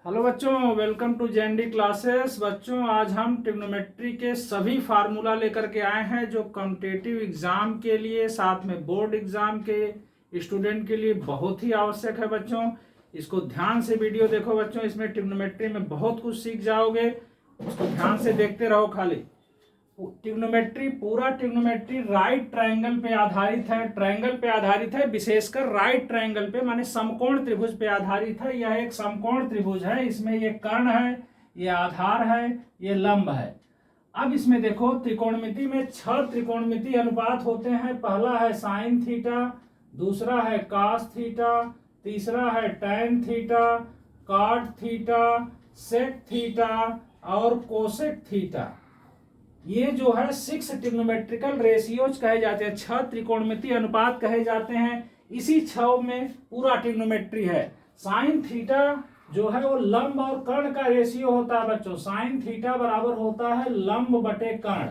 Hello बच्चों, welcome to JND classes. बच्चों, आज हम ट्रिग्नोमेट्री के सभी फार्मूला लेकर के आए हैं जो कॉम्पिटिटिव एग्जाम के लिए, साथ में बोर्ड एग्जाम के स्टूडेंट के लिए बहुत ही आवश्यक है। बच्चों, इसको ध्यान से वीडियो देखो। बच्चों, इसमें ट्रिग्नोमेट्री में बहुत कुछ सीख जाओगे, इसको ध्यान से देखते रहो। खाली पूरा ट्रिग्नोमेट्री राइट ट्रायंगल पे आधारित है। ट्रायंगल पे आधारित है, विशेषकर राइट ट्रायंगल पे, माने समकोण त्रिभुज पे आधारित है। यह एक समकोण त्रिभुज है। इसमें ये कर्ण है, ये आधार है, ये लंब है। अब इसमें देखो, त्रिकोणमिति में 6 त्रिकोणमिति अनुपात होते हैं। पहला है साइन थीटा, दूसरा है कास थीटा, तीसरा है tan theta, cot theta, sec theta और कोसेक थीटा। ये जो है 6 ट्रिग्नोमेट्रिकल रेशियोज कहे जाते हैं, 6 त्रिकोणमिति अनुपात कहे जाते हैं। इसी 6 में पूरा ट्रिग्नोमेट्री है। साइन थीटा जो है वो लंब और कर्ण का रेशियो होता है। बच्चों, साइन थीटा बराबर होता है लंब बटे कर्ण,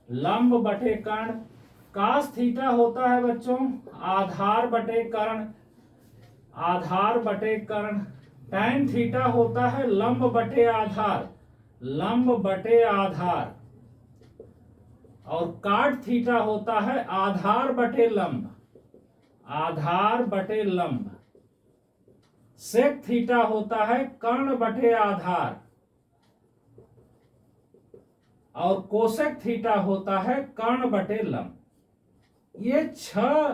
लंब बटे कर्ण। कास थीटा होता है बच्चों आधार बटे कर्ण, आधार बटे कर्ण। टैन थीटा होता है लंब बटे आधार, लंब बटे आधार। और कॉट थीटा होता है आधार बटे लंब, आधार बटे लंब। सेक थीटा होता है कर्ण बटे आधार और कोसेक थीटा होता है कर्ण बटे लंब। ये 6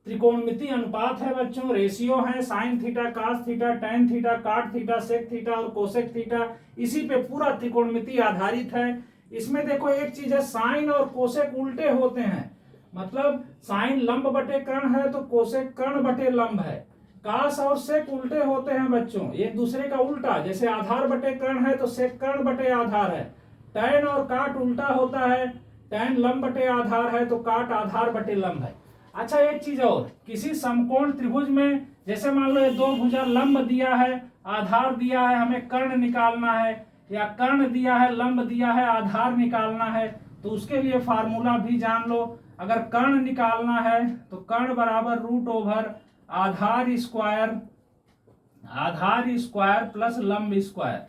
त्रिकोणमिति अनुपात है बच्चों, रेशियो है। Sine theta, cos theta, tan theta, cot theta, sec theta और कोसेक थीटा। इसी पे पूरा त्रिकोणमिति आधारित है। इसमें देखो, एक चीज है, साइन और कोसेक उल्टे होते हैं। मतलब साइन लंब बटे कर्ण है तो कोसेक कर्ण बटे लंब है। कास और सेक उल्टे होते हैं बच्चों, एक दूसरे का उल्टा। जैसे आधार बटे कर्ण है तो सेक कर्ण बटे आधार है। टैन और काट उल्टा होता है, टैन लंब बटे आधार है तो काट आधार बटे लंब है। अच्छा, एक चीज और, किसी समकोण त्रिभुज में जैसे मान लो ये 2 भुजा लंब दिया है, आधार दिया है, हमें कर्ण निकालना है, या कर्ण दिया है, लंब दिया है, आधार निकालना है, तो उसके लिए फार्मूला भी जान लो। अगर कर्ण निकालना है तो कर्ण बराबर रूट ओवर आधार स्क्वायर, आधार स्क्वायर प्लस लंब स्क्वायर।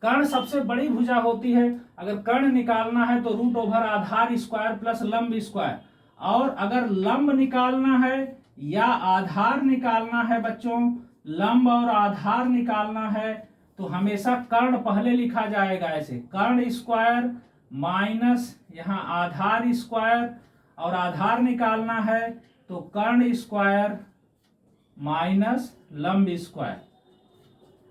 कर्ण सबसे बड़ी भुजा होती है। अगर कर्ण निकालना है तो रूट ओवर आधार स्क्वायर प्लस लंब स्क्वायर। और अगर लंब निकालना है या आधार निकालना है बच्चों, लंब और आधार निकालना है, तो हमेशा कर्ण पहले लिखा जाएगा ऐसे, कर्ण स्क्वायर माइनस यहाँ आधार स्क्वायर। और आधार निकालना है तो कर्ण स्क्वायर माइनस लंब स्क्वायर।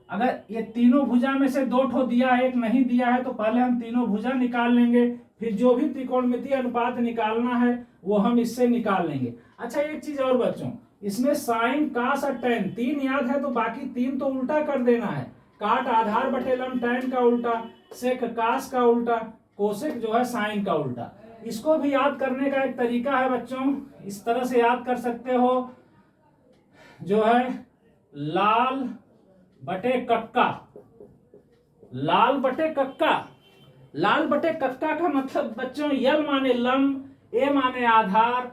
अगर ये तीनों भुजा में से 2 ठो दिया है, एक नहीं दिया है, तो पहले हम तीनों भुजा निकाल लेंगे, फिर जो भी त्रिकोणमिति अनुपात निकालना है वो हम इससे निकाल लेंगे। अच्छा, एक चीज और बच्चों, इसमें साइन, कास और टैन 3 याद है तो बाकी 3 तो उल्टा कर देना है। काट आधार बटे लंब टैन का उल्टा, सेक कास का उल्टा, कोसेक जो है साइन का उल्टा। इसको भी याद करने का एक तरीका है बच्चों, इस तरह से याद कर सकते हो, जो है लाल बटे कक्का, लाल बटे कक्का। लाल बटे कक्का का मतलब बच्चों, यल माने लंब, ए माने आधार,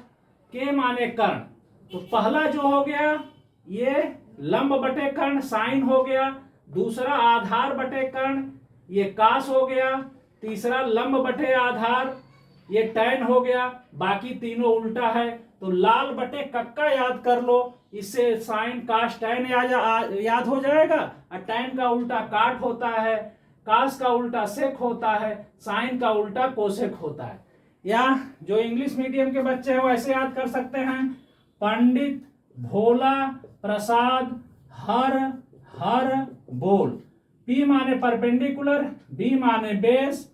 के माने कर्ण। तो पहला जो हो गया ये लंब बटे कर्ण साइन हो गया, दूसरा आधार बटे कर्ण ये कास हो गया, तीसरा लंब बटे आधार ये टैन हो गया, बाकी तीनों उल्टा है। तो लाल बटे कक्का याद कर लो, इससे साइन कास टैन याद हो जाएगा। और टैन का उल्टा काट होता है, कास का उल्टा सेक होता है, साइन का उल्टा कोसेक होता है। या जो इंग्लिश मीडियम के बच्चे हैं वो ऐसे याद कर सकते हैं, पंडित भोला प्रसाद हर हर बोल। पी माने परपेंडिकुलर, बी माने बेस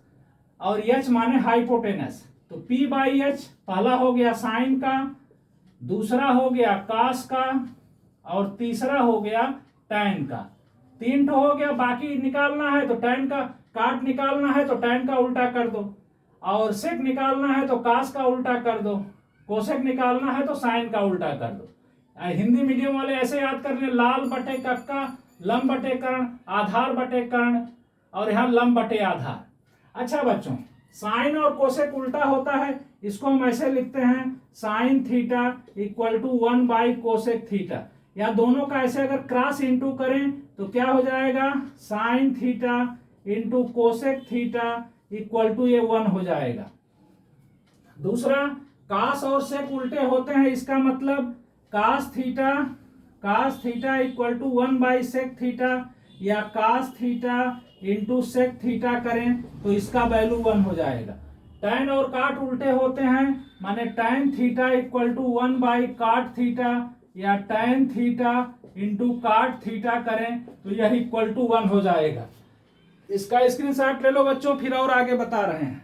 और एच माने हाइपोटेनस। तो पी बाई एच पहला हो गया साइन का, दूसरा हो गया कास का और तीसरा हो गया टैन का। 3 ठो हो गया, बाकी निकालना है तो टैन का, काट निकालना है तो टैन का उल्टा कर दो, और सेक निकालना है तो कास का उल्टा कर दो, कोसेक निकालना है तो साइन का उल्टा कर दो। हिंदी मीडियम वाले ऐसे याद कर ले, लाल बटे कक्का, लंब बटे कर्ण, आधार बटे कर्ण और यहाँ लंब बटे आधार। अच्छा बच्चों, साइन और कोसेक उल्टा होता है, इसको हम ऐसे लिखते हैं, sine theta equal to 1 by cosec theta. या दोनों का ऐसे अगर क्रॉस इंटू करें तो क्या हो जाएगा, sine theta into cosec theta equal to ये 1 हो जाएगा। दूसरा, कास और सेक उल्टे होते हैं, इसका मतलब कास थीटा इक्वल टू 1/सेक थीटा या cos theta into sec theta करें तो इसका वैल्यू 1 हो जाएगा। टैन और काट उल्टे होते हैं, माने टैन थीटा इक्वल टू 1/काट थीटा या tan theta into cot theta करें तो यह इक्वल टू 1 हो जाएगा। इसका स्क्रीनशॉट ले लो बच्चों, फिर और आगे बता रहे हैं।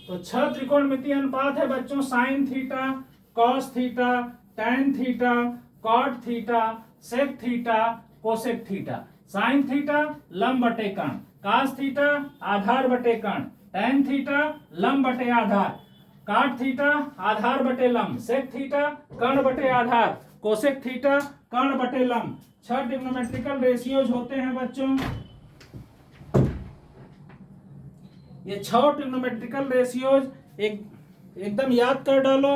तो 6 त्रिकोणमितीय अनुपात है बच्चों, sine theta, cos theta, tan theta, cot theta, sec theta, cosec theta. Sine theta लंब बटे कर्ण, कॉस थीटा आधार बटे कर्ण, टैन थीटा लंब बटे आधार, काट थीटा आधार बटे लंब, सेक थीटा कर्ण बटे आधार, कोसेक थीटा कर्ण बटे लंब। 6 ट्रिग्नोमेट्रिकल रेशियोज होते हैं बच्चों। ये 6 ट्रिग्नोमेट्रिकल रेशियोज एकदम याद कर डालो।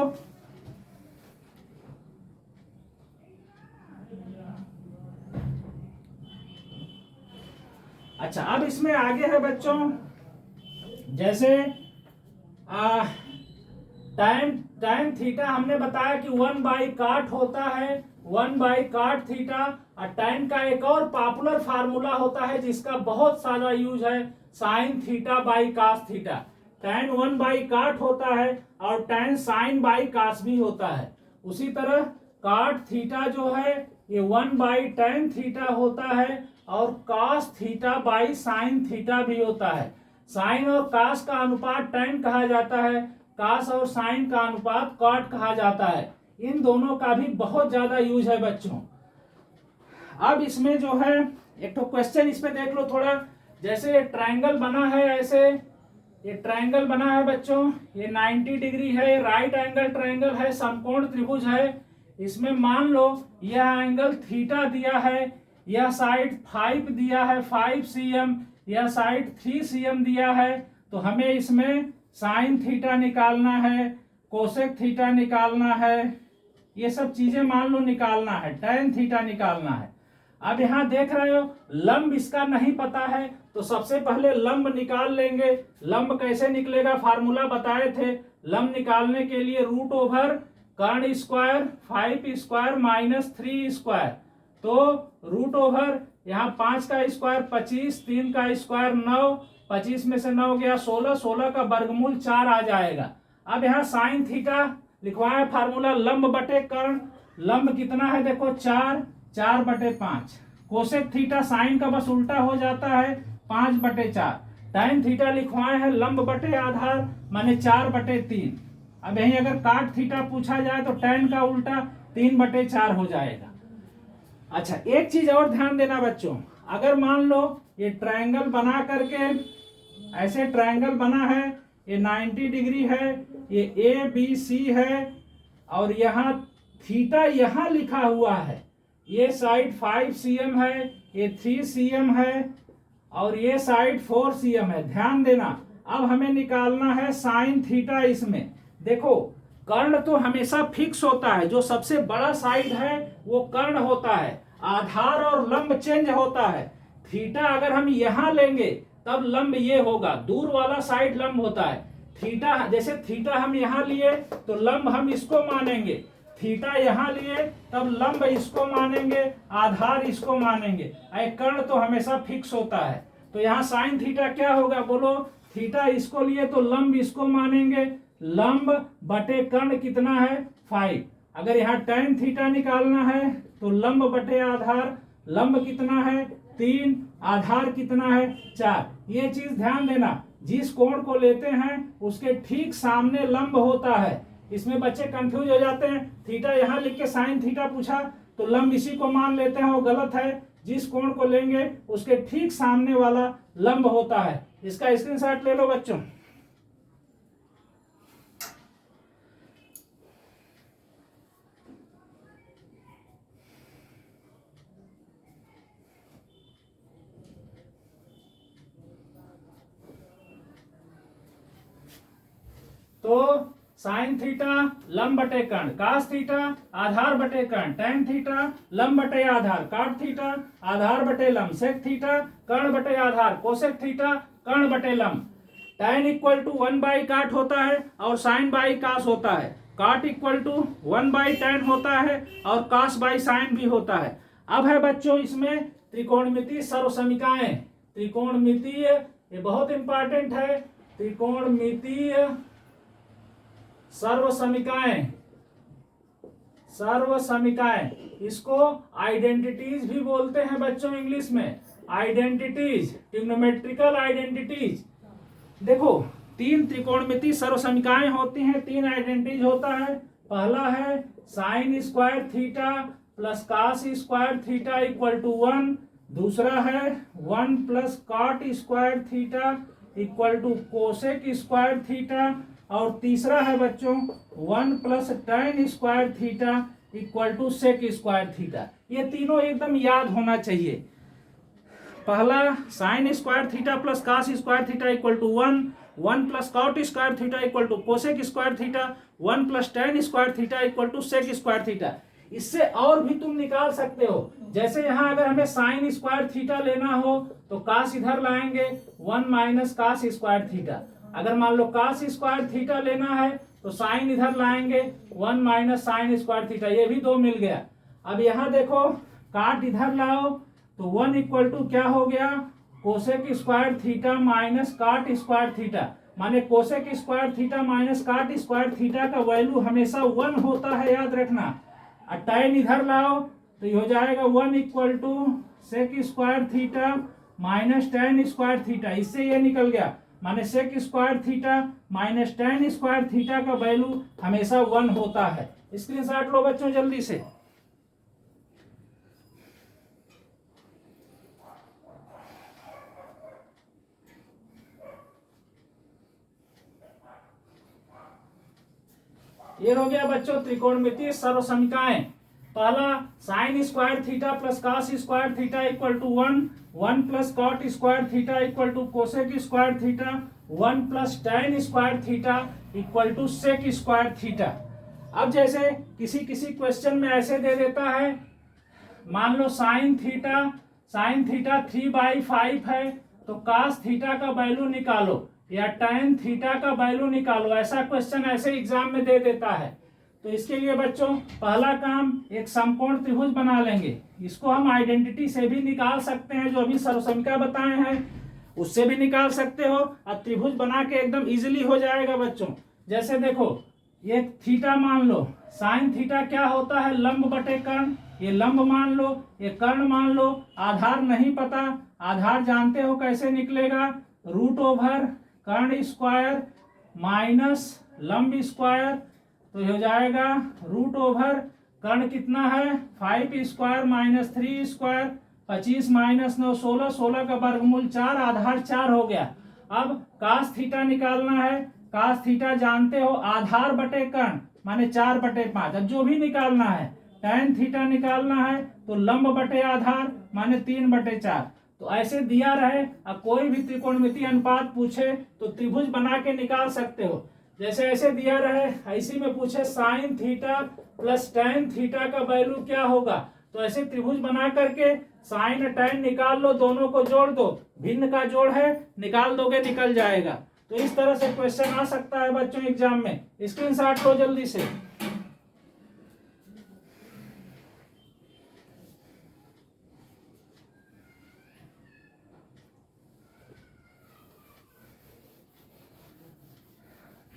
अच्छा, अब इसमें आगे है बच्चों, जैसे टाइम थीटा हमने बताया कि 1/काट होता है, 1/काट थीटा। और टाइम का एक और पॉपुलर फार्मूला होता है जिसका बहुत सारा यूज है, sine theta by cos theta. Tan 1/काट होता है और टैन साइन बाई कास भी होता है। उसी तरह काट थीटा जो है ये 1/टैन थीटा होता है और cos theta by sine theta भी होता है। साइन और कास का अनुपात टैन कहा जाता है, कास और साइन का अनुपात कॉट कहा जाता है। इन दोनों का भी बहुत ज्यादा यूज है बच्चों। अब इसमें जो है एक तो क्वेश्चन इस पे देख लो थोड़ा, जैसे ये ट्रायंगल बना है, ऐसे ये ट्रायंगल बना है बच्चों, ये 90 डिग्री है, राइट एंगल ट्रायंगल है, समकोण त्रिभुज है। इसमें मान लो यह एंगल थीटा दिया है, यह साइड 5 दिया है 5 cm, यह साइड 3 cm दिया है। तो हमें इसमें साइन थीटा निकालना है, कोसेक थीटा निकालना है, ये सब चीजें मान लो निकालना है, टैन थीटा निकालना है। अब यहां देख रहे हो लंब इसका नहीं पता है, तो सबसे पहले लंब निकाल लेंगे। लंब कैसे निकलेगा, फार्मूला बताए थे। लंब निकालने के लिए रूट ओवर कर्ण स्क्वायर 5 स्क्वायर माइनस 3 स्क्वायर, तो रूट ओवर यहाँ 5 का स्क्वायर 25, 3 का स्क्वायर 9, 25 में से 9 गया 16, 16 का वर्गमूल 4 आ जाएगा। अब यहाँ साइन थीटा लिखवाया फार्मूला, लंब बटे कर्ण, लंब कितना है देखो 4/5। कोसेक थीटा साइन का बस उल्टा हो जाता है 5/4। टैन थीटा लिखवाए हैं लंब बटे आधार माने 4/3। अब यही अगर काट थीटा पूछा जाए तो टैन का उल्टा 3/4 हो जाएगा। अच्छा, एक चीज और ध्यान देना बच्चों, अगर मान लो ये ट्रायंगल बना करके, ऐसे ट्रायंगल बना है, ये 90 डिग्री है, ये ABC है और यहाँ थीटा यहाँ लिखा हुआ है, ये साइड 5 cm है, ये 3 cm है और ये साइड 4 cm है। ध्यान देना, अब हमें निकालना है साइन थीटा। इसमें देखो कर्ण तो हमेशा फिक्स होता है, जो सबसे बड़ा साइड है वो कर्ण होता है, आधार और लंब चेंज होता है। थीटा अगर हम यहां लेंगे तब लंब ये होगा, दूर वाला साइड लंब होता है। थीटा जैसे थीटा हम यहां लिए तो लंब हम इसको मानेंगे, थीटा यहां लिए तब लंब इसको मानेंगे, आधार इसको मानेंगे। कर्ण तो हमेशा फिक्स होता है। तो यहाँ साइन थीटा क्या होगा बोलो, थीटा इसको लिए तो लंब इसको मानेंगे, लंब बटे कर्ण कितना है 5। अगर यहाँ टैन थीटा निकालना है तो लंब बटे आधार, लंब कितना है 3, आधार कितना है 4। ये चीज ध्यान देना, जिस कोण को लेते हैं उसके ठीक सामने लंब होता है। इसमें बच्चे कंफ्यूज हो जाते हैं, थीटा यहाँ लिख के साइन थीटा पूछा तो लंब इसी को मान लेते हैं, वो गलत है। जिस कोण को लेंगे उसके ठीक सामने वाला लंब होता है। इसका स्क्रीनशॉट ले लो बच्चों। साइन थीटा लंब बटे कर्ण, कास थीटा आधार बटे कर्ण, टेन थीटा लंब बटे आधार, काट थीटा आधार बटे लंब, सेक थीटा कर्ण बटे आधार, कोसेक थीटा कर्ण बटे लंब। टेन इक्वल टू 1/काट होता है और साइन बाई कास होता है, काट इक्वल टू 1/tan होता है और कास बाई साइन भी होता है। अब है बच्चों इसमें त्रिकोणमितीय सर्वसमीकाएं, त्रिकोणमितीय ये बहुत इंपॉर्टेंट है, त्रिकोणमितीय सर्वसमीकाएं, सर्वसमीकाएं इसको आइडेंटिटीज भी बोलते हैं बच्चों इंग्लिश में, आइडेंटिटीज, ट्रिग्नोमेट्रिकल आइडेंटिटीज। देखो तीन त्रिकोणमितीय सर्वसमीकाएं होती हैं, तीन आइडेंटिटीज होता है। पहला है sine square theta plus cos square theta equal to 1, दूसरा है 1 plus cot square theta equal to cosec square theta, और तीसरा है बच्चों 1 plus tan square theta equal to sec square theta. ये तीनों एकदम याद होना चाहिए। पहला sine square theta plus cos square theta equal to 1, 1 plus cot square theta equal to cosec square theta, 1 plus tan square theta equal to sec square theta. इससे और भी तुम निकाल सकते हो, जैसे यहाँ अगर हमें साइन स्क्वायर थीटा लेना हो तो कास इधर लाएंगे 1 माइनस कास स्क्वायर थीटा, अगर मान लो कास स्क्वायर थीटा लेना है तो साइन इधर लाएंगे 1 माइनस साइन स्क्वायर थीटा, ये भी 2 मिल गया। अब यहाँ देखो काट इधर लाओ तो 1 इक्वल टू क्या हो गया, cosec square theta minus cot square theta, माने cosec square theta minus cot square theta का वैल्यू हमेशा 1 होता है, याद रखना। और टाइन इधर लाओ तो ये हो जाएगा 1 equal to sec square theta minus tan square theta, इससे ये निकल गया, माने sec square theta minus tan square theta का वैल्यू हमेशा 1 होता है। स्क्रीनशॉट लो बच्चों जल्दी से। ये हो गया बच्चों त्रिकोणमितीय सर्वसमीकाएं। पहला sine square theta plus cos square theta equal to 1, 1 plus cot square theta equal to cosec square theta, 1 plus tan square theta equal to sec square theta. अब जैसे किसी किसी क्वेश्चन में ऐसे दे देता है, मान लो साइन थीटा 3/5 है तो कास थीटा का वैल्यू निकालो या tan थीटा का वैल्यू निकालो, ऐसा क्वेश्चन ऐसे एग्जाम में दे देता है। तो इसके लिए बच्चों पहला काम एक समकोण त्रिभुज बना लेंगे, इसको हम आइडेंटिटी से भी निकाल सकते हैं, जो अभी सर्वसमीका बताए हैं उससे भी निकाल सकते हो, और त्रिभुज बना के एकदम इजीली हो जाएगा बच्चों। जैसे देखो ये थीटा मान लो, साइन थीटा क्या होता है, लंब बटे कर्ण, ये लंब मान लो, ये कर्ण मान लो, आधार नहीं पता, आधार जानते हो कैसे निकलेगा, रूट ओवर कर्ण स्क्वायर माइनस लंब स्क्वायर, तो हो जाएगा रूट ओवर कर्ण कितना है 5 स्क्वायर माइनस 3 स्क्वायर, 25 माइनस 9 16, 16 का वर्गमूल 4, आधार 4 हो गया। अब कास थीटा निकालना है, कास थीटा जानते हो आधार बटे कर्ण माने 4/5, अब जो भी निकालना है, tan थीटा निकालना है तो लंब बटे आधार माने 3/4। तो ऐसे दिया रहे अब कोई भी त्रिकोणमितीय अनुपात पूछे तो त्रिभुज बना के निकाल सकते हो। जैसे ऐसे दिया रहे ऐसे में पूछे sine theta plus tan theta का वैल्यू क्या होगा, तो ऐसे त्रिभुज बना करके साइन tan निकाल लो, दोनों को जोड़ दो, भिन्न का जोड़ है निकाल दोगे निकल जाएगा। तो इस तरह से क्वेश्चन आ सकता है बच्चों एग्जाम में, स्क्रीनशॉट लो जल्दी से।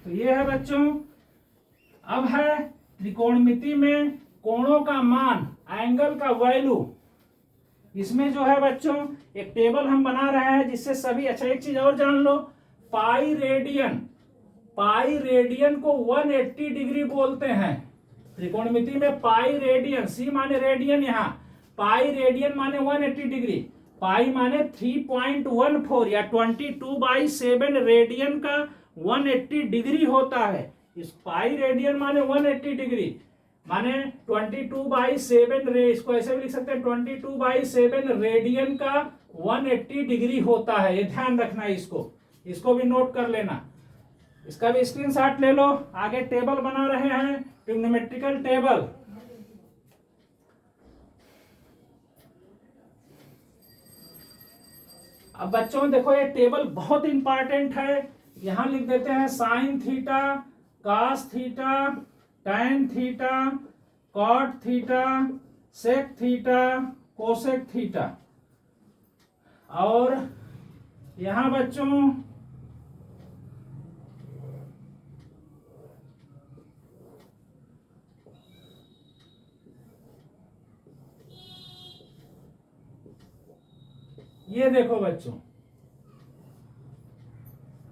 तो ये है बच्चों, अब है त्रिकोणमिति में कोणों का मान, एंगल का वैल्यू। इसमें जो है बच्चों एक टेबल हम बना रहे हैं जिससे सभी, अच्छा एक चीज और जान लो, पाई रेडियन को 180 डिग्री बोलते हैं त्रिकोणमिति में। पाई रेडियन, सी माने रेडियन, यहाँ पाई रेडियन माने 180 डिग्री, पाई माने 3.14 या 22/7 रेडियन का 180 डिग्री होता है। इस पाई रेडियन माने 180 डिग्री माने 22/7 इसको ऐसे भी लिख सकते हैं 22/7 रेडियन का 180 डिग्री होता है। ये ध्यान रखना है, इसको भी नोट कर लेना। इसका भी स्क्रीनशॉट ले लो। आगे टेबल बना रहे हैं, ट्रिग्नोमेट्रिकल टेबल। अब बच्चों देखो ये टेबल बहुत इंपॉर्टेंट है। यहां लिख देते हैं sine theta, cos theta, tan theta, cot theta, sec theta, cosec theta. और यहां बच्चों ये देखो बच्चों,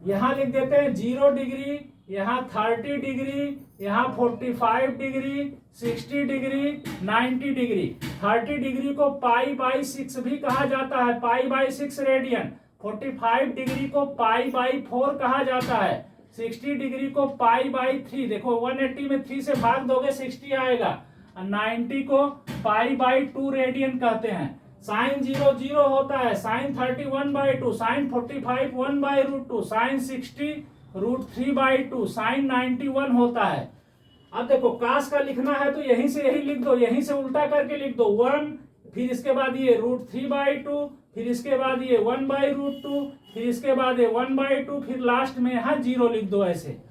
यहां लिख देते हैं 0 डिग्री, यहां 30 डिग्री, यहां 45 डिग्री, 60 डिग्री, 90 डिग्री। 30 डिग्री को पाई बाई 6 भी कहा जाता है, पाई बाई 6 रेडियन। 45 डिग्री को पाई बाई 4 कहा जाता है। 60 डिग्री को पाई बाई 3। देखो 180 में 3 से भाग दोगे 60 आएगा। 90 को पाई बाई 2 रेडियन कहते हैं। साइन 0 0 होता है, साइन 30 1/2, साइन 45 1/√2, साइन 60 √3/2, साइन 90 1 होता है। अब देखो कास का लिखना है तो यहीं से यही लिख दो, यहीं से उल्टा करके लिख दो 1, फिर इसके बाद ये √3/2, फिर इसके बाद ये 1/√2, फिर इसके बाद ये 1/2, फिर लास्ट में यहाँ 0 लिख दो ऐसे।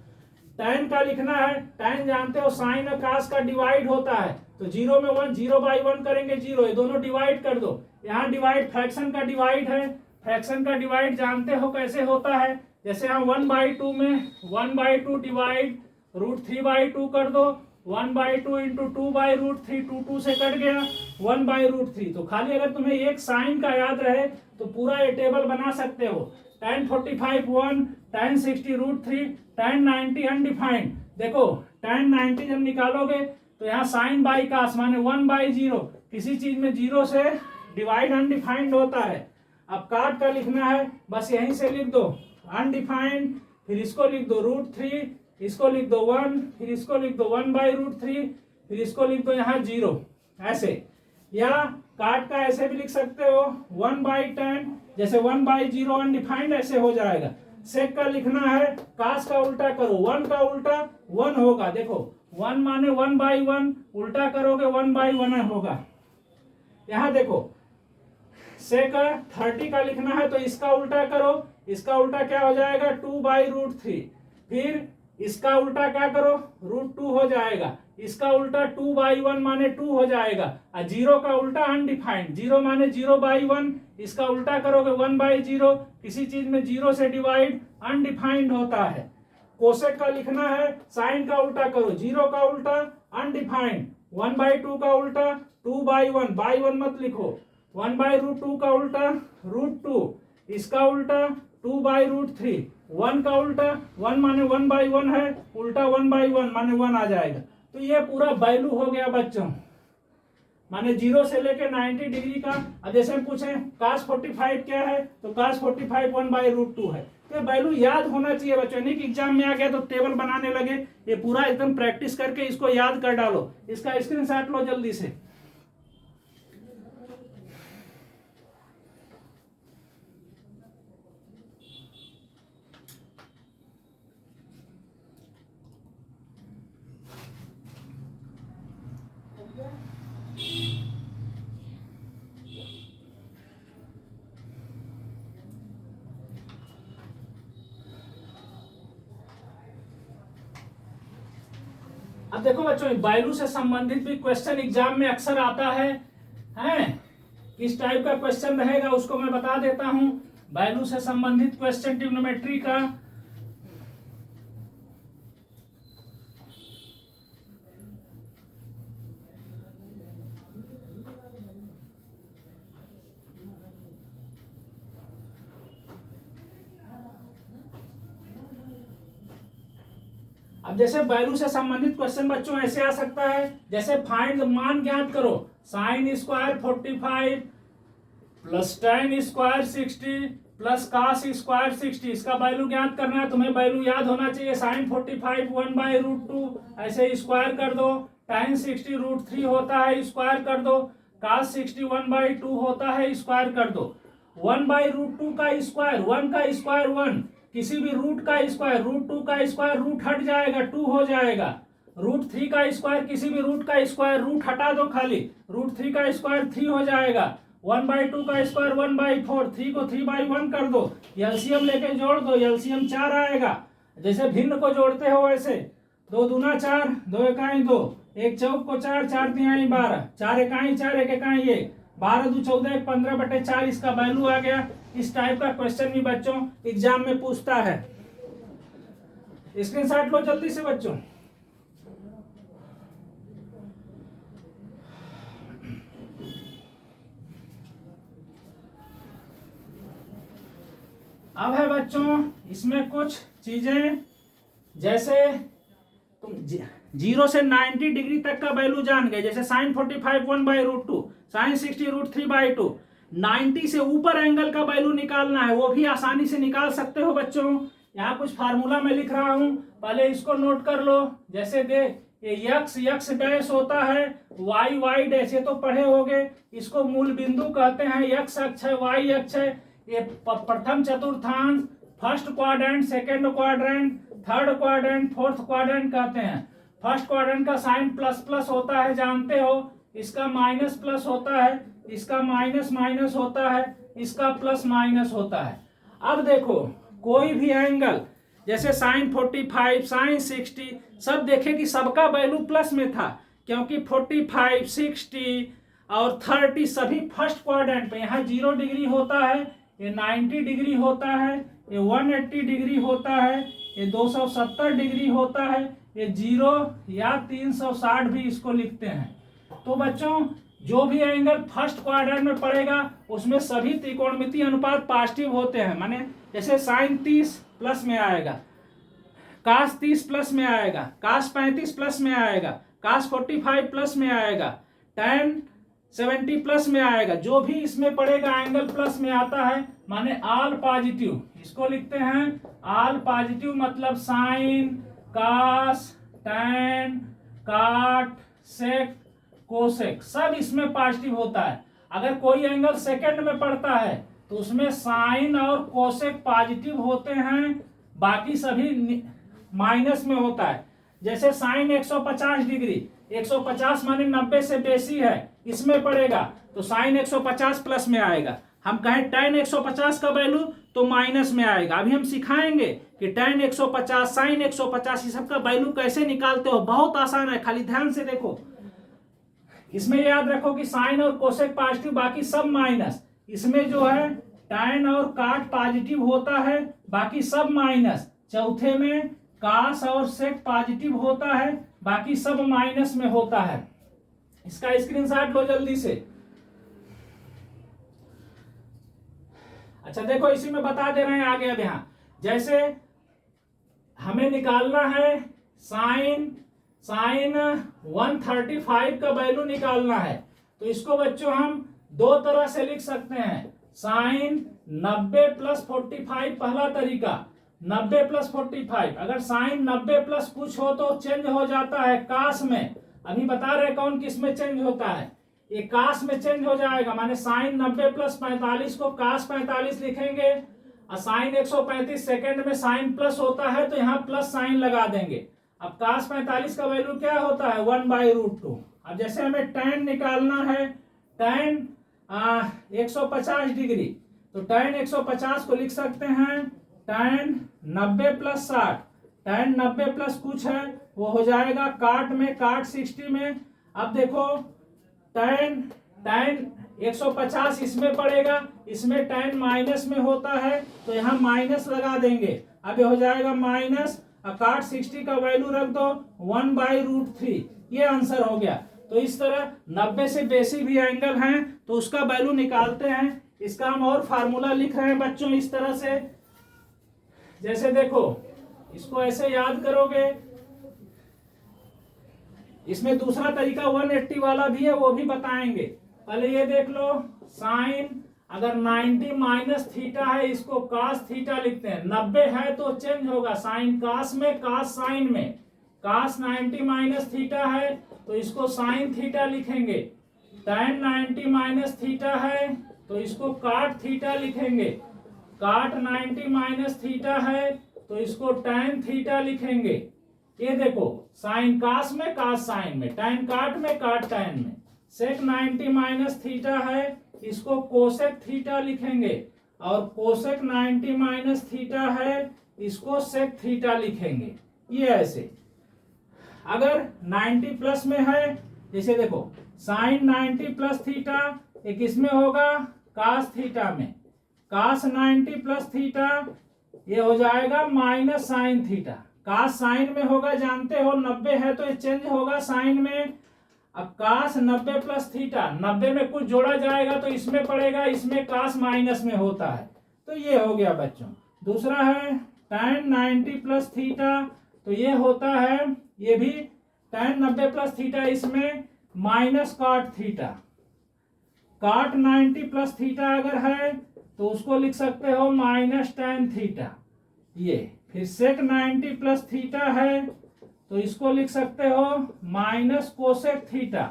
टैन का लिखना है, टैन जानते हो साइन और कास का डिवाइड होता है, तो 0 में 1, 0/1 करेंगे 0, ये दोनों डिवाइड कर दो। यहाँ डिवाइड फ्रैक्शन का डिवाइड है, फ्रैक्शन का डिवाइड जानते हो कैसे होता है, जैसे हम 1/2 में 1/2 डिवाइड √3/2 कर दो, 1/2 इंटू 2/√3, 2 से कट गया 1/√3। तो खाली अगर तुम्हें एक साइन का याद रहे तो पूरा ये टेबल बना सकते हो। tan 45 1, tan 60 √3, tan 90 undefined. देखो tan 90 जब निकालोगे तो यहाँ साइन बाई कास माने 1/0, किसी चीज में 0 से डिवाइड अनडिफाइंड होता है। अब काट का लिखना है, बस यहीं से लिख दो अनडिफाइंड, फिर इसको लिख दो √3, इसको लिख दो 1, फिर इसको लिख दो 1/√3, फिर इसको लिख दो यहाँ 0 ऐसे। या काट का ऐसे भी लिख सकते हो 1/10, जैसे 1/0 अनडिफाइंड ऐसे हो जाएगा। सेक का लिखना है, कास का उल्टा करो, 1 का उल्टा 1 होगा। देखो 1 माने 1/1, उल्टा करोगे 1/1 होगा। यहां देखो सेक 30 का लिखना है तो इसका उल्टा करो, इसका उल्टा क्या हो जाएगा 2/√3, फिर इसका उल्टा क्या करो √2 हो जाएगा, इसका उल्टा 2/1 माने 2 हो जाएगा। और 0 का उल्टा अनडिफाइंड, 0 माने 0/1, इसका उल्टा करोगे 1/0, किसी चीज में 0 से डिवाइड अनडिफाइंड होता है। कोसेक का लिखना है, साइन का उल्टा करो, 0 का उल्टा अनडिफाइंड, 1/2 का उल्टा 2/1, बाई 1 मत लिखो, 1/√2 का उल्टा √2, इसका उल्टा 2/√3, 1 का उल्टा 1 माने 1/1 है, उल्टा 1/1 माने 1 आ जाएगा। तो ये पूरा वैल्यू हो गया बच्चों, माने 0 से लेके 90 डिग्री का। अब जैसे हम पूछे cos 45 क्या है, तो cos 45 1/√2 है। तो वैल्यू याद होना चाहिए बच्चों, नहीं कि एग्जाम में आ गया तो टेबल बनाने लगे। ये पूरा एकदम प्रैक्टिस करके इसको याद कर डालो। इसका स्क्रीनशॉट लो जल्दी से। अब देखो बच्चों वैल्यू से संबंधित भी क्वेश्चन एग्जाम में अक्सर आता है, किस टाइप का क्वेश्चन रहेगा उसको मैं बता देता हूं। वैल्यू से संबंधित क्वेश्चन ट्रिग्नोमेट्री का, अब जैसे वैल्यू से संबंधित क्वेश्चन बच्चों ऐसे आ सकता है, जैसे फाइंड मान ज्ञात करो, sine square 45 plus tan square 60 plus cos square 60, इसका वैल्यू ज्ञात करना है। तुम्हें वैल्यू याद होना चाहिए, साइन 45 1/√2 ऐसे स्क्वायर कर दो, tan 60 √3 होता है स्क्वायर कर दो, cos 60 1/2 होता है स्क्वायर कर दो। 1/√2 का स्क्वायर, 1 का स्क्वायर 1, किसी भी रूट का स्क्वायर, रूट 2 का स्क्वायर रूट हट जाएगा, 2 हो जाएगा। रूट 3 का स्क्वायर, किसी भी रूट का स्क्वायर रूट हटा दो खाली, रूट 3 का स्क्वायर 3 हो जाएगा। 1/2 का स्क्वायर 1/4, 3 को 3/1 कर दो, एलसीएम लेके जोड़ दो, एलसीएम 4 आएगा। जैसे भिन्न को जोड़ते हो वैसे 2 दूना 4, 2 इकाई 2, 1 चौक को 4, 4 तिहाई 12, 4 इकाई 4, 1 इकाई 1, 12 2 14, 15/4 इसका वैल्यू आ गया। इस टाइप का क्वेश्चन भी बच्चों एग्जाम में पूछता है। स्क्रीनशॉट लो जल्दी से बच्चों। अब है बच्चों इसमें कुछ चीजें, जैसे तुम 0 से 90 डिग्री तक का वैल्यू जान गए, जैसे sin 45 1/√2, sin 60 √3/2। 90 से ऊपर एंगल का वैल्यू निकालना है, वो भी आसानी से निकाल सकते हो बच्चों। यहाँ कुछ फार्मूला मैं लिख रहा हूं, पहले इसको नोट कर लो। जैसे देख, ये x डैश होता है, y डैश, ये तो पढ़े होगे। इसको मूल बिंदु कहते हैं, x अक्ष है, y अक्ष है। ये प्रथम चतुर्थांश, first quadrant, second quadrant, third quadrant, fourth quadrant कहते हैं। फर्स्ट क्वाड्रेंट का साइन प्लस प्लस होता है, जानते हो। इसका माइनस प्लस होता है, इसका माइनस माइनस होता है, इसका प्लस माइनस होता है। अब देखो कोई भी एंगल, जैसे sin 45, sin 60, सब देखे कि सबका वैल्यू प्लस में था, क्योंकि 45, 60 और 30 सभी फर्स्ट क्वाड्रेंट पे। यहाँ 0 डिग्री होता है, ये 90 डिग्री होता है, ये 180 डिग्री होता है, ये 270 डिग्री होता है, ये 0 या 360 भी इसको लिखते हैं। तो बच्चों जो भी एंगल फर्स्ट क्वाड्रेंट में पड़ेगा उसमें सभी त्रिकोणमितीय अनुपात पॉजिटिव होते हैं। माने जैसे sin 30 प्लस में आएगा, cos 30 प्लस में आएगा, cos 35 प्लस में आएगा, cos 45 प्लस में आएगा, tan 70 प्लस में आएगा। जो भी इसमें पड़ेगा एंगल प्लस में आता है, माने ऑल पॉजिटिव। इसको लिखते हैं ऑल पॉजिटिव, मतलब साइन, कॉस, टैन, कॉट, सेक, कोसेक, सब इसमें पॉजिटिव होता है। अगर कोई एंगल सेकंड में पड़ता है तो उसमें साइन और कोसेक पॉजिटिव होते हैं, बाकी सभी माइनस में होता है। जैसे साइन 150 डिग्री, 150 माने 90 से बेसी है, इसमें पड़ेगा तो साइन 150 प्लस में आएगा। हम कहें tan 150 का वैल्यू तो माइनस में आएगा। अभी हम सिखाएंगे कि tan 150, साइन 150 ये सब का वैल्यू कैसे निकालते हो। बहुत आसान है, खाली ध्यान से देखो। इसमें याद रखो कि साइन और कोसेक पॉजिटिव, बाकी सब माइनस। इसमें जो है tan और काट पॉजिटिव होता है, बाकी सब माइनस। चौथे में कास और सेक पॉजिटिव होता है, बाकी सब माइनस में होता है। इसका स्क्रीनशॉट लो जल्दी से। अच्छा देखो, इसी में बता दे रहे हैं आगे। अब यहां जैसे हमें निकालना है साइन 135 का वैल्यू निकालना है, तो इसको बच्चों हम दो तरह से लिख सकते हैं। साइन 90 प्लस 45 पहला तरीका, 90 प्लस 45। अगर साइन 90 प्लस कुछ हो तो चेंज हो जाता है कास में। अभी बता रहे कौन किस में चेंज होता है, ये कास में चेंज हो जाएगा। माने साइन 90 प्लस 45 को कास 45 लिखेंगे, और साइन 135 सेकंड में साइन प्लस होता है तो यहाँ प्लस साइन लगा देंगे। अब कास 45 का वैल्यू क्या होता है, 1/√2। अब जैसे हमें tan निकालना है, tan 150 डिग्री, तो tan 150 को लिख सकते हैं tan 90 प्लस 60। tan 90 प्लस कुछ है वो हो जाएगा काट में, काट 60 में। अब देखो tan 150 इसमें पड़ेगा, इसमें tan माइनस में होता है तो यहाँ माइनस लगा देंगे। अब ये हो जाएगा माइनस, काट 60 का वैल्यू रख दो 1/√3। ये आंसर हो गया। तो इस तरह 90 से बेसी भी एंगल हैं तो उसका वैल्यू निकालते हैं। इसका हम और फार्मूला लिख रहे हैं बच्चों इस तरह से। जैसे देखो, इसको ऐसे याद करोगे। इसमें दूसरा तरीका 180 वाला भी है, वो भी बताएंगे। पहले ये देख लो, साइन अगर 90 माइनस थीटा है, इसको कास थीटा लिखते हैं। 90 है तो चेंज होगा, साइन कास में, कास साइन में। कास 90 माइनस थीटा है तो इसको साइन थीटा लिखेंगे। tan 90 माइनस थीटा है तो इसको काट थीटा लिखेंगे। काट 90 माइनस थीटा है तो इसको tan थीटा लिखेंगे। ये देखो साइन कास में कास साइन में, tan काट में काट tan में, सेक 90 माइनस थीटा है इसको कोसेक थीटा लिखेंगे, और कोसेक 90 माइनस थीटा है इसको सेक थीटा लिखेंगे। ये ऐसे अगर 90 प्लस में है, जैसे देखो साइन 90 प्लस थीटा एक इसमें होगा कास थीटा में, कास 90 प्लस थीटा ये हो जाएगा माइनस साइन थीटा। कास साइन में होगा जानते हो 90 है तो ये चेंज होगा साइन में। अब कास 90 प्लस थीटा 90 में कुछ जोड़ा जाएगा तो इसमें पड़ेगा, इसमें कास माइनस में होता है तो ये हो गया बच्चों। दूसरा है tan 90 प्लस थीटा तो ये होता है, ये भी tan 90 प्लस थीटा इसमें माइनस काट थीटा, काट 90 प्लस थीटा अगर है तो उसको लिख सकते हो माइनस tan थीटा। ये फिर सेक 90 प्लस थीटा है तो इसको लिख सकते हो माइनस कोसेक थीटा,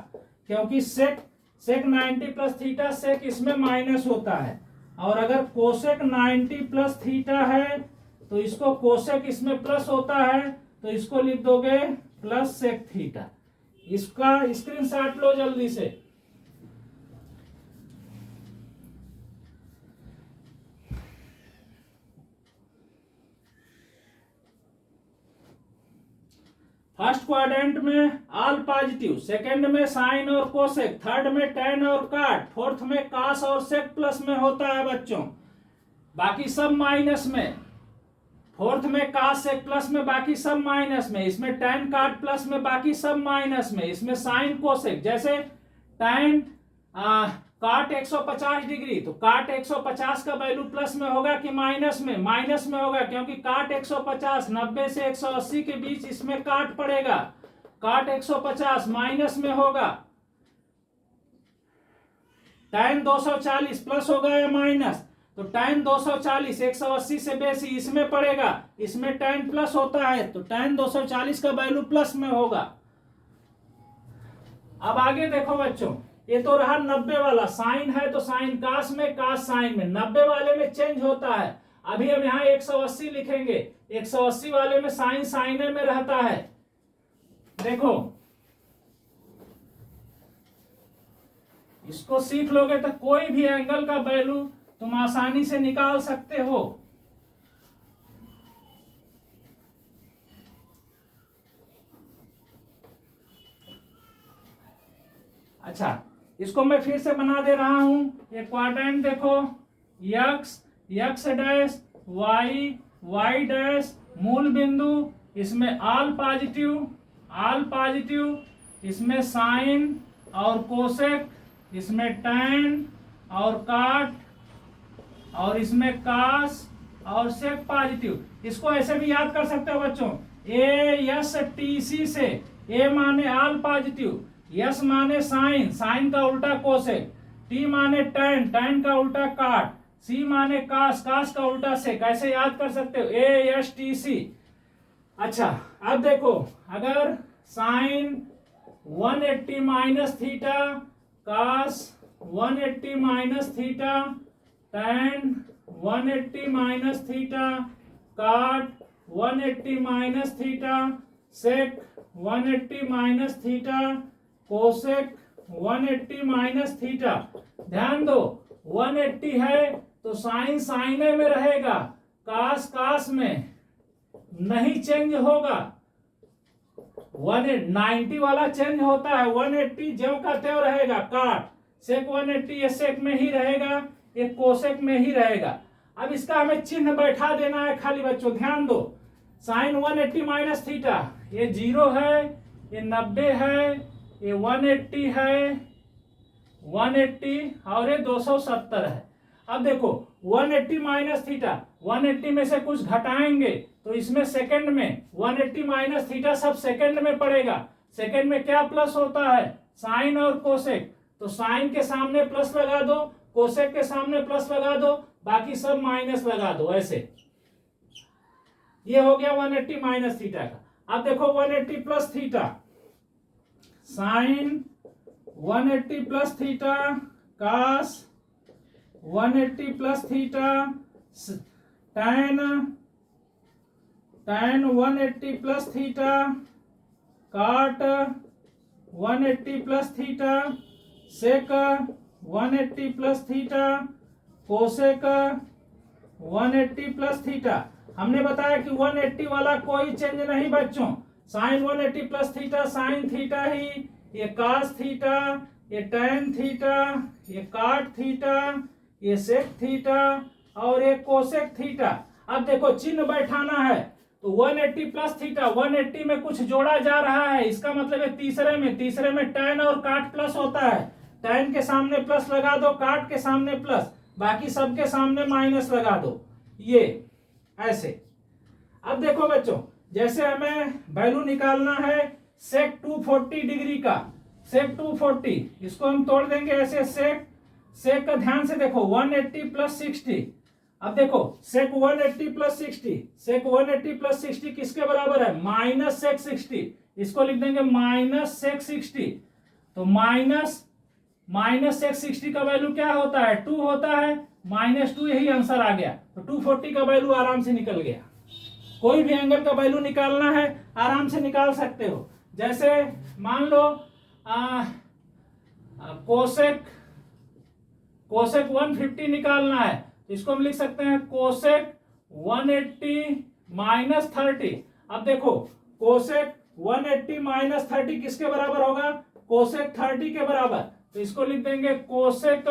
क्योंकि सेक 90 प्लस थीटा सेक इसमें माइनस होता है, और अगर कोसेक 90 प्लस थीटा है तो इसको कोसेक इसमें प्लस होता है तो इसको लिख दोगे प्लस सेक थीटा। इसका स्क्रीनशॉट लो जल्दी से। फर्स्ट क्वाड्रेंट में ऑल पॉजिटिव, सेकंड में साइन और कोसेक, थर्ड में tan और काट, फोर्थ में कास और सेक प्लस में होता है बच्चों, बाकी सब माइनस में। फोर्थ में कास सेक प्लस में, बाकी सब माइनस में। इसमें tan काट प्लस में, बाकी सब माइनस में। इसमें साइन कोसेक, जैसे tan काट 150 डिग्री तो काट 150 का वैल्यू प्लस में होगा कि माइनस में? माइनस में होगा, क्योंकि काट 150 90 से 180 के बीच इसमें काट पड़ेगा, काट 150 माइनस में होगा। tan 240 प्लस होगा या माइनस? तो tan 240 180 से बेसी इसमें पड़ेगा, इसमें tan प्लस होता है तो tan 240 का वैल्यू प्लस में होगा। अब आगे देखो बच्चों, ये तो रहा 90 वाला, साइन है तो साइन कास में कास साइन में, 90 वाले में चेंज होता है। अभी हम यहाँ 180 लिखेंगे, 180 वाले में साइन साइने में रहता है। देखो इसको सीख लोगे तो कोई भी एंगल का वैल्यू तुम आसानी से निकाल सकते हो। अच्छा, इसको मैं फिर से बना दे रहा हूं। ये क्वाड्रेंट देखो, x x dash y y dash मूल बिंदु, इसमें ऑल पॉजिटिव, इसमें साइन और कोसेक, इसमें tan और काट, और इसमें कास और सेक पॉजिटिव। इसको ऐसे भी याद कर सकते हो बच्चों, ASTC से, ए माने ऑल पॉजिटिव, यस माने साइन, साइन का उल्टा कोसेक, टी माने tan, tan का उल्टा काट, सी माने कास, कास का उल्टा सेक। कैसे याद कर सकते हो? ASTC। अच्छा, अब देखो अगर sign 180 minus theta, cos 180 minus theta, tan 180 minus theta, cot 180 minus theta, sec 180 minus theta, cosec 180 minus theta. ध्यान दो 180 है तो साइन साइने में रहेगा, कास कास में नहीं चेंज होगा। 190 वाला चेंज होता है, 180 ज्यों का त्यों रहेगा। काट सेक 180 ये सेक में ही रहेगा, ये कोसेक में ही रहेगा। अब इसका हमें चिन्ह बैठा देना है खाली बच्चों, ध्यान दो। साइन 180 माइनस थीटा ये 0 है, ये 90 है, ये 180 है, 180 और ये 270 है। अब देखो 180 माइनस थीटा, 180 में से कुछ घटाएंगे तो इसमें सेकंड में 180 माइनस थीटा सब सेकंड में पड़ेगा। सेकंड में क्या प्लस होता है? साइन और कोसेक, तो साइन के सामने प्लस लगा दो, कोसेक के सामने प्लस लगा दो, बाकी सब माइनस लगा दो। ऐसे ये हो गया 180 माइनस थीटा का। अब देखो 180 plus theta, sine 180 plus theta, cos 180 plus theta, tan 180 plus theta, cot 180 plus theta, sec 180 plus theta, cosec 180 plus theta. हमने बताया कि 180 वाला कोई चेंज नहीं बच्चों, sine 180 plus theta sine theta ही, ये कास थीटा, ये टैन थीटा, ये काट थीटा, ये सेक थीटा और ये कोसेक थीटा। अब देखो चिन्ह बैठाना है तो 180 प्लस थीटा, 180 में कुछ जोड़ा जा रहा है, इसका मतलब है तीसरे में टैन और काट प्लस होता है, टैन के सामने प्लस लगा दो, काट के सामने प्लस, बाकी सबके सामने माइनस लगा दो, ये ऐसे। अब देखो बच्चों, जैसे हमें वैल्यू निकालना है सेक 240 डिग्री का, सेक 240, इसको हम तोड़ देंगे ऐसे, सेक का ध्यान से देखो 180 प्लस 60। अब देखो सेक 180 प्लस 60, सेक 180 प्लस 60 किसके बराबर है, माइनस सेक 60, इसको लिख देंगे माइनस सेक 60। तो माइनस सेक 60 का वैल्यू क्या होता है, 2 होता है, -2, यही आंसर आ गया। तो 240 का वैल्यू आराम से निकल गया। कोई भी एंगल का वैल्यू निकालना है आराम से निकाल सकते हो। जैसे मान लो कोसेक 150 निकालना है, तो इसको हम लिख सकते हैं कोसेक 180 माइनस 30। अब देखो कोसेक 180 माइनस 30 किसके बराबर होगा, कोसेक 30 के बराबर, तो इसको लिख देंगे कोसेक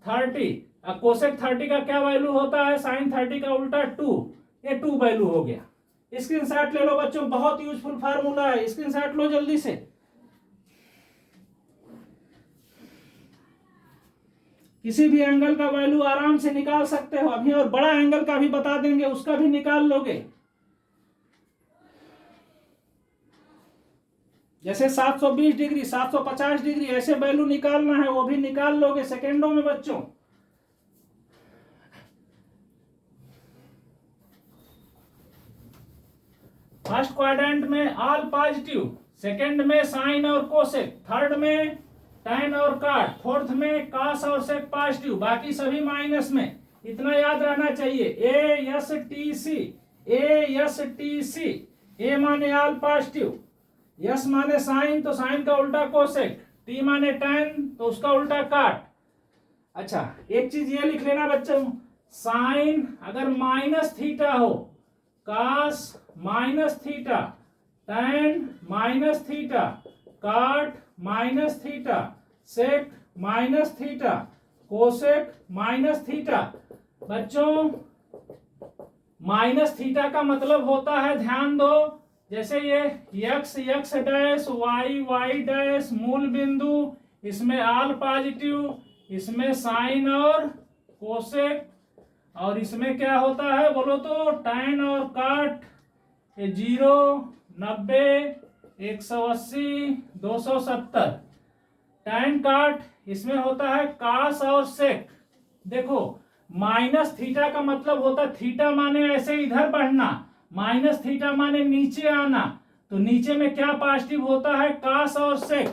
30। अब कोसेक 30 का क्या वैल्यू होता है, साइन 30 का उल्टा 2, ये 2 वैल्यू हो गया। स्क्रीनशॉट ले लो बच्चों, बहुत यूजफुल फार्मूला है, स्क्रीनशॉट लो जल्दी से। किसी भी एंगल का वैल्यू आराम से निकाल सकते हो अभी, और बड़ा एंगल का भी बता देंगे, उसका भी निकाल लोगे। जैसे 720 डिग्री, 750 डिग्री, ऐसे वैल्यू निकालना है, वो भी निकाल लोगे सेकेंडों में बच्चों। फर्स्ट क्वाड्रेंट में ऑल पॉजिटिव, सेकंड में साइन और कोसेक, थर्ड में टैन और काट, फोर्थ में कास और सेक पॉजिटिव, बाकी सभी माइनस में। इतना याद रहना चाहिए, ASTC, ए माने ऑल पॉजिटिव, यस माने साइन तो साइन का उल्टा कोसेक, टी माने टैन तो उसका उल्टा काट। अच्छा एक चीज ये लिख लेना बच्चों, साइन अगर माइनस थीटा हो, cos minus theta, tan minus theta, cot minus theta, sec minus theta, cosec minus theta. बच्चों माइनस थीटा का मतलब होता है, ध्यान दो, जैसे ये x डैश y डैश मूल बिंदु, इसमें ऑल पॉजिटिव, इसमें साइन और कोसेक, और इसमें क्या होता है बोलो तो टैन और काट, 0, 90, 180, 270। टैन काट इसमें होता है कास और सेक। देखो माइनस थीटा का मतलब होता है, थीटा माने ऐसे इधर बढ़ना, माइनस थीटा माने नीचे आना, तो नीचे में क्या पॉजिटिव होता है, कास और सेक।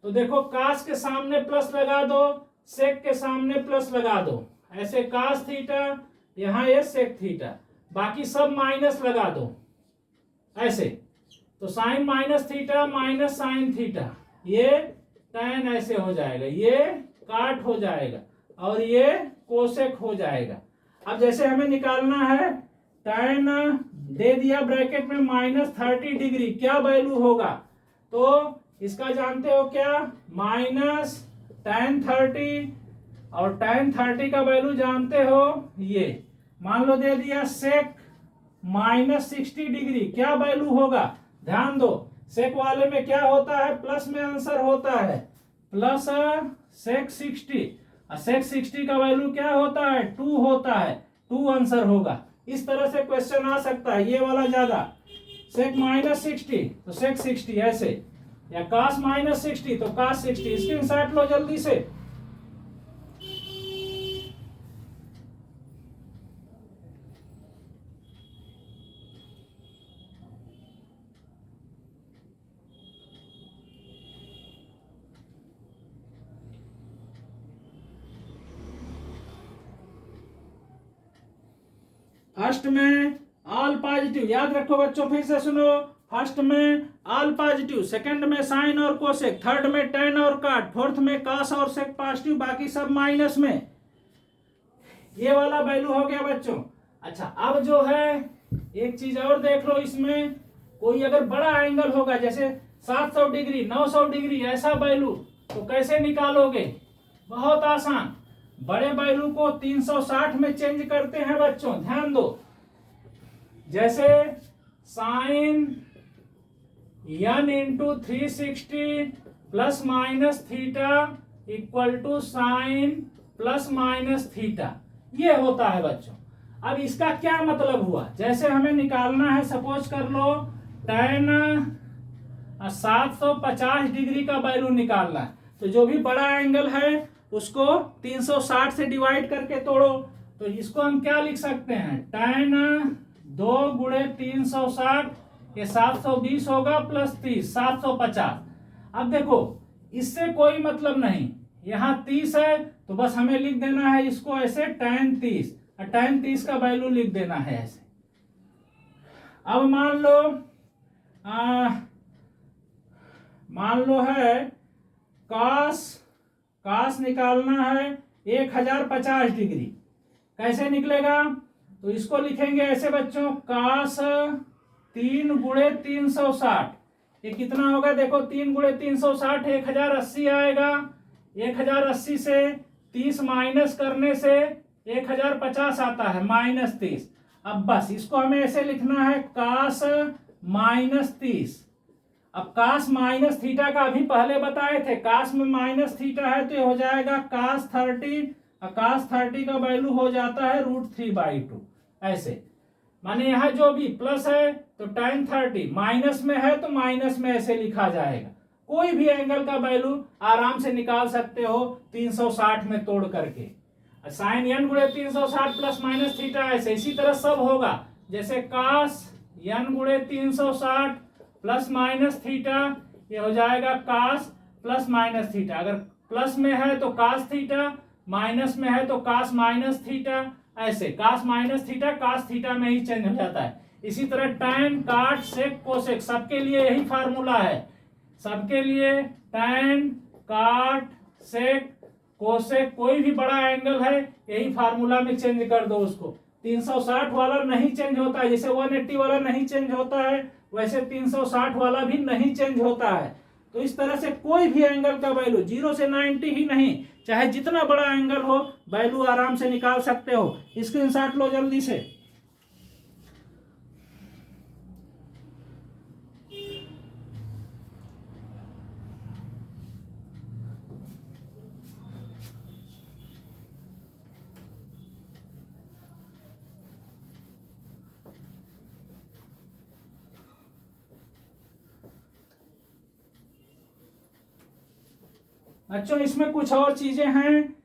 तो देखो कास के सामने प्लस लगा दो, सेक के सामने प्लस लगा दो, ऐसे कास थीटा, यहां ये सेक थीटा, बाकी सब माइनस लगा दो ऐसे। तो sine minus theta minus sine theta, ये टैन ऐसे हो जाएगा, ये काट हो जाएगा और ये कोसेक हो जाएगा। अब जैसे हमें निकालना है टैन, दे दिया ब्रैकेट में -30 डिग्री, क्या वैल्यू होगा, तो इसका जानते हो क्या, माइनस टैन 30, और टैन 30 का वैल्यू जानते हो ये। मान लो दे दिया सेक -60 डिग्री, क्या वैल्यू होगा, ध्यान दो, सेक वाले में क्या होता है, प्लस में आंसर होता है, प्लस सेक 60, सेक 60 का वैल्यू क्या होता है, 2 होता है, 2 आंसर होगा। इस तरह से क्वेश्चन आ सकता है, ये वाला ज्यादा, सेक -60 तो सेक 60 ऐसे, या कास -60 तो कास 60। स्क्रीनशॉट लो जल्दी से। फर्स्ट में ऑल पॉजिटिव, याद रखो बच्चों, फिर से सुनो, फर्स्ट में ऑल पॉजिटिव, सेकंड में साइन और कोसेक, थर्ड में टेन और काट, फोर्थ में कॉस और सेक पॉजिटिव, बाकी सब माइनस में। ये वाला वैल्यू हो गया बच्चों। अच्छा, अब जो है एक चीज और देख लो, इसमें कोई अगर बड़ा एंगल होगा जैसे 700 डिग्री 900 डिग्री ऐसा वैल्यू, तो कैसे निकालोगे? बहुत आसान, बड़े वैल्यू को 360 में चेंज करते हैं बच्चों, ध्यान दो। जैसे sine n into 360 plus minus theta equal to sine plus minus theta, ये होता है बच्चों। अब इसका क्या मतलब हुआ? जैसे हमें निकालना है, सपोज कर लो tan 750 डिग्री का वैल्यू निकालना है, तो जो भी बड़ा एंगल है उसको 360 से डिवाइड करके तोड़ो, तो इसको हम क्या लिख सकते हैं? tan 2 गुणे 360, ये 720 होगा प्लस 30 750। अब देखो इससे कोई मतलब नहीं, यहाँ 30 है तो बस हमें लिख देना है इसको ऐसे tan 30, और tan 30 का वैल्यू लिख देना है ऐसे। अब मान लो है कास निकालना है 1050 डिग्री, कैसे निकलेगा? तो इसको लिखेंगे ऐसे बच्चों, कास 3 गुणे 360, ये कितना होगा? देखो 3 गुणे 360 1080 आएगा, 1080 से 30 माइनस करने से 1050 आता है, माइनस 30। अब बस इसको हमें ऐसे लिखना है कास माइनस 30। अब कास माइनस थीटा का अभी पहले बताए थे, कास में माइनस थीटा है तो ये हो जाएगा कास 30, और कास 30 का वैल्यू हो जाता है √3/2, ऐसे। माने यहाँ जो भी प्लस है तो tan 30, माइनस में है तो माइनस में ऐसे लिखा जाएगा। कोई भी एंगल का वैल्यू आराम से निकाल सकते हो 360 में तोड़ करके। साइन n गुणे 360 प्लस माइनस थीटा ऐसे, इसी तरह सब होगा। जैसे कास n गुणे 360 प्लस माइनस थीटा, ये हो जाएगा कास प्लस माइनस थीटा। अगर प्लस में है तो कास थीटा, माइनस में है तो कास माइनस थीटा, ऐसे कास माइनस थीटा कास थीटा में ही चेंज हो जाता है। इसी तरह tan काट सेक कोसेक, सबके लिए यही फार्मूला है, सबके लिए tan काट सेक कोसेक, कोई भी बड़ा एंगल है यही फार्मूला में चेंज कर दो उसको। 360 वाला नहीं चेंज होता है, जैसे 180 वाला नहीं चेंज होता है वैसे 360 वाला भी नहीं चेंज होता है। तो इस तरह से कोई भी एंगल का वैल्यू 0 से 90 ही नहीं, चाहे जितना बड़ा एंगल हो वैल्यू आराम से निकाल सकते हो। स्क्रीनशॉट लो जल्दी से। बच्चों इसमें कुछ और चीजें हैं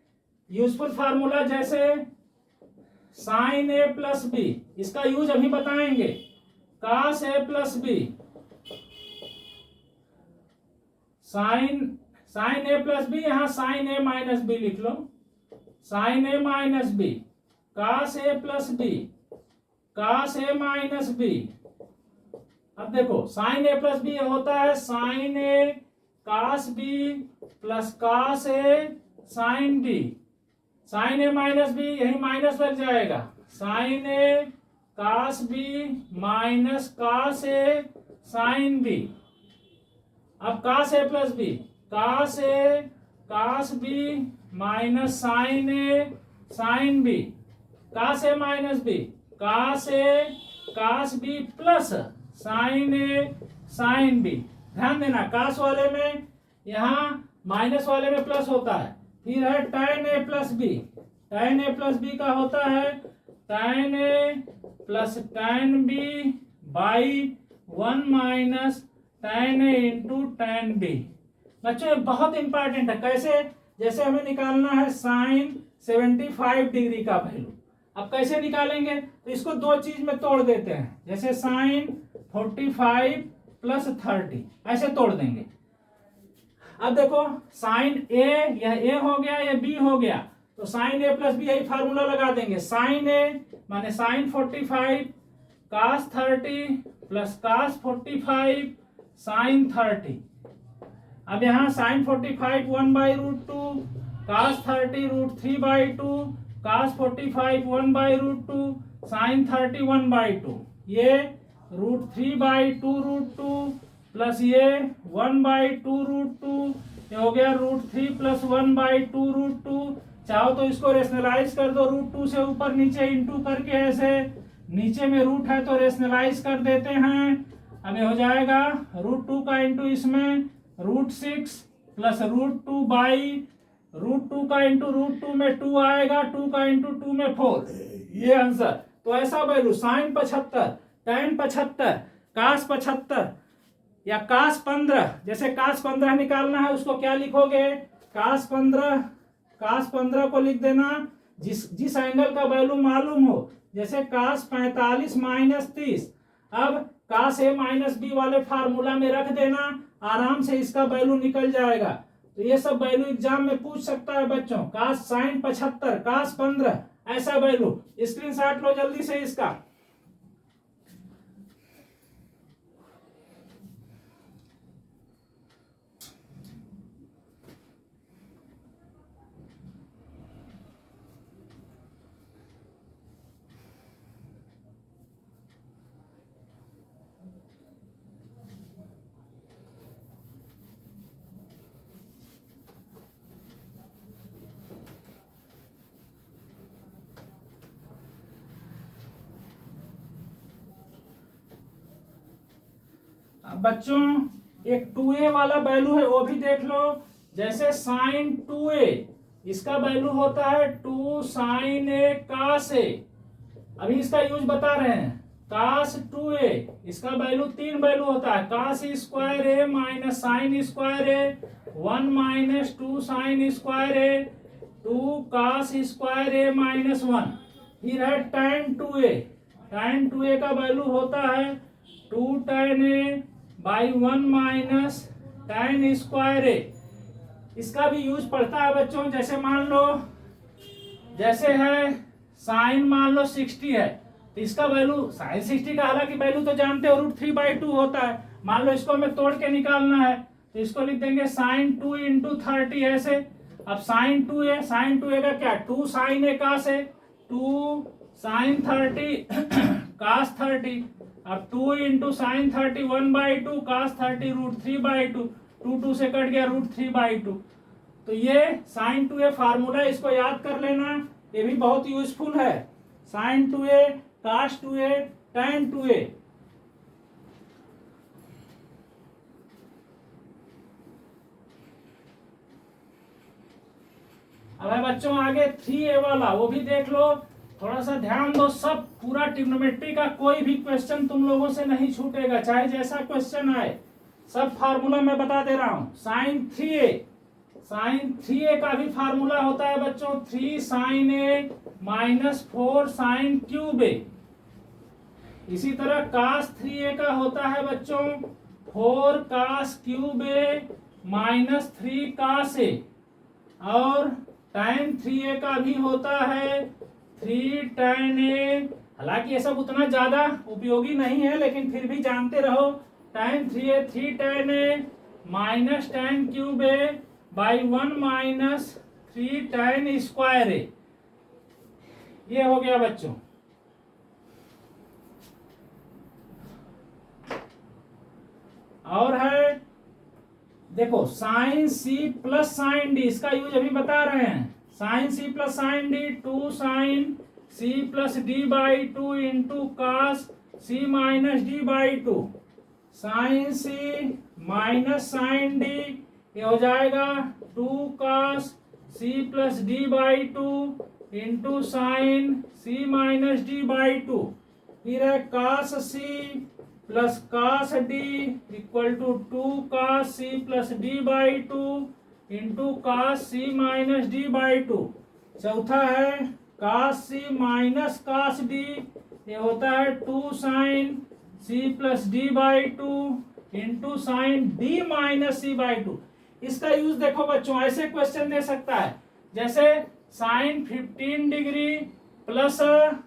यूजफुल फार्मूला, जैसे साइन ए प्लस बी, इसका यूज अभी बताएंगे। कास ए plus B, sign a plus B, यहां साइन ए माइनस बी लिख लो, साइन ए माइनस बी, कास ए प्लस बी, कास ए माइनस बी। अब देखो साइन ए प्लस बी होता है साइन ए कास बी प्लस कास ए साइन बी, साइन ए minus B यही minus लग जाएगा, sign ए cos B minus cos ए sine B. अब कास ए plus B, कास ए cos B minus sign ए sine B, कास ए minus B, कास ए cos B plus sign ए sine B. ध्यान देना कास वाले में यहाँ minus वाले में प्लस होता है। फिर है tan a plus b, tan a plus b का होता है tan a plus tan b by 1 minus tan a into tan b। बच्चों ये बहुत इंपॉर्टेंट है। कैसे? जैसे हमें निकालना है साइन 75 डिग्री का वैल्यू, अब कैसे निकालेंगे? तो इसको दो चीज में तोड़ देते हैं, जैसे साइन 45 प्लस 30 ऐसे तोड़ देंगे। अब देखो साइन ए, यह ए हो गया, यह बी हो गया, तो साइन ए प्लस बी यही फार्मूला लगा देंगे। साइन ए माने साइन 45 cos 30 प्लस cos 45 साइन 30। अब यहाँ साइन 45 1/√2 cos 30 √3/2 cos 45 1/√2 साइन 30 1/2। ये √3/2√2 प्लस ये 1/2√2, ये हो गया √3 प्लस 1/2√2। चाहो तो इसको रेशनलाइज कर दो, √2 से ऊपर नीचे इंटू करके, ऐसे नीचे में रूट है तो रेशनलाइज कर देते हैं। अब ये हो जाएगा √2 का इंटू इसमें √6 प्लस √2 का इंटू √2 में 2 आएगा, 2 का इंटू 2 में 4। ये आंसर। तो ऐसा वैल्यू साइन 75 tan 75 cos 75 या cos 15, जैसे cos 15 निकालना है उसको क्या लिखोगे, cos 15 को लिख देना जिस एंगल का वैल्यू मालूम हो, जैसे cos 45 - 30। अब cos a - b वाले फार्मूला में रख देना, आराम से इसका वैल्यू निकल जाएगा। तो ये सब वैल्यू एग्जाम में पूछ सकता है बच्चों। cos sin 75 cos 15 ऐसा वैल्यू स्क्रीनशॉट लो जल्दी से इसका। बच्चों एक 2a वाला वैल्यू है वो भी देख लो। जैसे साइन 2a इसका वैल्यू होता है 2 sin a cos a। अभी इसका यूज बता रहे हैं। cos 2a इसका वैल्यू 3 वैल्यू होता है, cos square a minus sine square a, 1 minus 2 sine square a, 2 cos square a minus 1। फिर है tan 2a, tan 2a का वैल्यू होता है 2 tan a by 1 minus tan square a। इसका भी यूज पड़ता है बच्चों। जैसे मान लो जैसे है साइन मान लो 60 है तो इसका वैल्यू साइन 60 का हालांकि वैल्यू तो जानते हो √3/2 होता है। मान लो इसको हमें तोड़ के निकालना है तो इसको लिख देंगे साइन 2 × 30 ऐसे। अब साइन 2a का क्या 2 sin a cos a, 2 sin 30 cos 30। अब 2 × sin 30 1/2 cos 30 √3/2, 2 से कट गया √3/2। तो ये sin 2a फार्मूला, इसको याद कर लेना, ये भी बहुत यूजफुल है। sin 2a cos 2a tan 2a। अब है बच्चों आगे 3a वाला, वो भी देख लो, थोड़ा सा ध्यान दो। सब पूरा ट्रिग्नोमेट्री का कोई भी क्वेश्चन तुम लोगों से नहीं छूटेगा, चाहे जैसा क्वेश्चन आए। सब फार्मूला मैं बता दे रहा हूं। साइन 3a का भी फार्मूला होता है बच्चों 3 sin a minus 4 sin cube a। इसी तरह cos 3a का होता है बच्चों 4 cos cube a minus 3 cos a। और tan 3a का भी होता है 3 tan a। हालांकि ये सब उतना ज्यादा उपयोगी नहीं है लेकिन फिर भी जानते रहो। tan 3a 3 tan a minus tan cube a by 1 minus 3 tan square a। ये हो गया बच्चों। और है देखो sine c plus sine d, इसका यूज अभी बता रहे हैं। Sine c plus sine d 2 sin c plus d/2 into cos c minus d/2। Sine c minus sine d ये हो जाएगा 2 cos c plus d/2 into sine c minus d/2। फिर है cos c plus cos d equal to 2 cos c plus d/2 into cos c minus d/2। चौथा है cos c minus cos d, ये होता है 2 sin c plus d/2 into sine d minus c/2। इसका use देखो बच्चों, ऐसे question दे सकता है जैसे sine 15 degree plus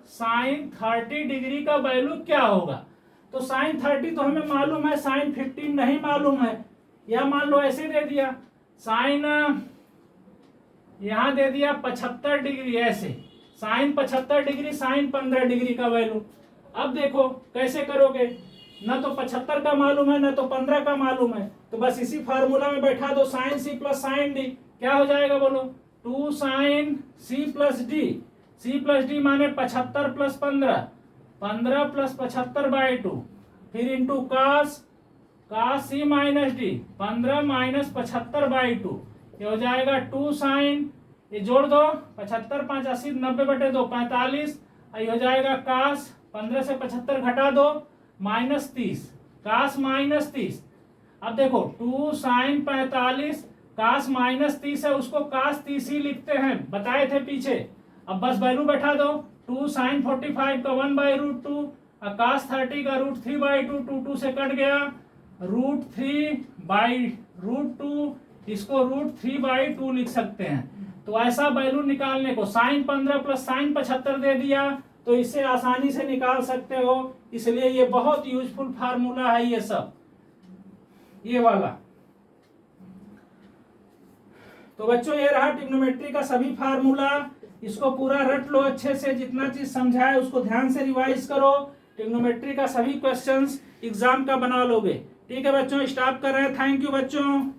sine 30 degree का वैल्यू क्या होगा। तो साइन 30 तो हमें मालूम है, साइन 15 नहीं मालूम है। या मान लो ऐसे दे दिया, साइन यहां दे दिया 75 डिग्री, ऐसे साइन 75 डिग्री साइन 15 डिग्री का वैल्यू। अब देखो कैसे करोगे, ना तो 75 का मालूम है ना तो 15 का मालूम है, तो बस इसी फार्मूला में बैठा दो, sine c plus sine d. क्या हो जाएगा बोलो, 2 sine c plus d. C plus d माने 75 प्लस 15, 15 प्लस 75 बाई 2, फिर into cos c minus d, 15 minus 75 by 2, ये हो जाएगा 2 साइन, ये जोड़ दो 75 5 80 90 बटे 2 45, ये हो जाएगा कास 15 से 75 घटा दो माइनस 30, कास माइनस 30। अब देखो 2 साइन 45 कास माइनस 30 है, उसको कास 30 ही लिखते हैं, बताए थे पीछे। अब बस वैल्यू बैठा दो, 2 साइन 45 का 1/√2, कास 30 का √3/2, 2 से कट गया, √3/√2, इसको √3/2 लिख सकते हैं। तो ऐसा वैल्यू निकालने को साइन 15 प्लस साइन 75 दे दिया, तो इससे आसानी से निकाल सकते हो। इसलिए ये बहुत यूजफुल फार्मूला है ये सब, ये वाला। तो बच्चों ये रहा ट्रिग्नोमेट्री का सभी फार्मूला, इसको पूरा रट लो अच्छे से, जितना चीज समझाए उसको ध्यान से रिवाइज करो। ट्रिग्नोमेट्री का सभी क्वेश्चंस एग्जाम का बना लोगे। ठीक है बच्चों, स्टॉप कर रहे हैं। थैंक यू बच्चों।